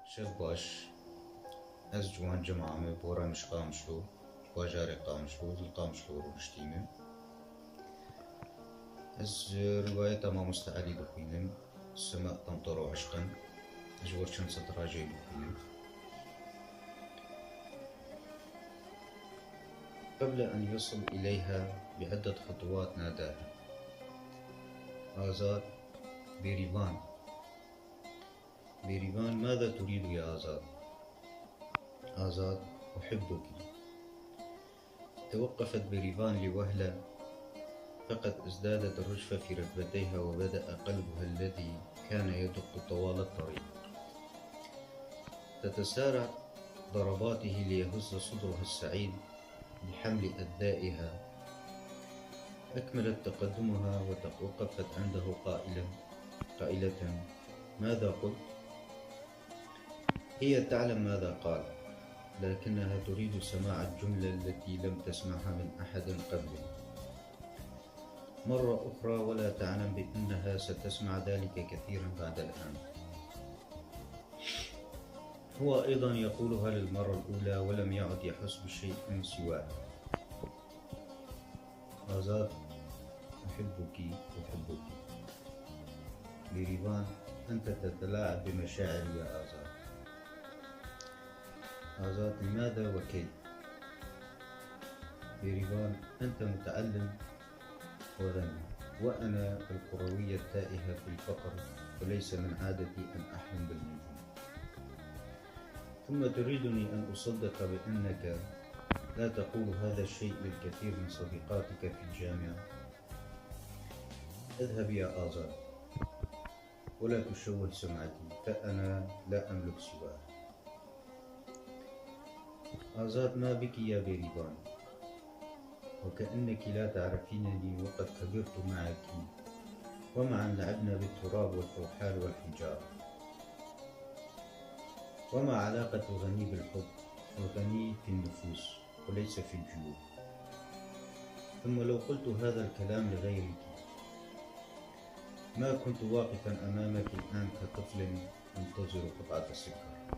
شev baş, ez ciwan cema me bora mişqamişlo, bajarê qamişlo, dil qamişlo rûniştînim. Ez rivayeta Mamoste Elî dixwînim, Sima Tamtar û Eşqin, ji wir çend setrajê dixwînim. قبل أن يصل إليها بعدة خطوات ناداها: آزاد، بيريفان. بيريفان: ماذا تريد يا آزاد؟ آزاد: أحبك. توقفت بيريفان لوهلة، فقد ازدادت الرجفة في ركبتيها وبدأ قلبها الذي كان يدق طوال الطريق تتسارع ضرباته ليهز صدرها السعيد بحمل أدائها. أكملت تقدمها وتوقفت عنده قائلة: ماذا قلت؟ هي تعلم ماذا قال، لكنها تريد سماع الجملة التي لم تسمعها من أحد قبله مرة أخرى، ولا تعلم بأنها ستسمع ذلك كثيرا بعد الآن. هو أيضا يقولها للمرة الأولى ولم يعد يحس بشيء سواها. آزاد، أحبك أحبك. بيريفان: أنت تتلاعب بمشاعري يا آزاد. آزاد: لماذا وكيف؟ بيريفان: أنت متعلم وغني، وأنا الكروية التائهة في الفقر، وليس من عادتي أن أحلم بالنجوم. ثم تريدني أن أصدق بأنك لا تقول هذا الشيء للكثير من صديقاتك في الجامعة؟ اذهب يا آزاد، ولا تشوه سمعتي، فأنا لا أملك سواها. آزاد: ما بك يا بيريفان؟ وكأنك لا تعرفينني وقد كبرت معك، ومعا لعبنا بالتراب والأوحال والحجارة. وما علاقة الغني بالحب؟ الغني في النفوس وليس في الجيوب. ثم لو قلت هذا الكلام لغيرك ما كنت واقفا أمامك الآن كطفل ينتظر قطعة السكر.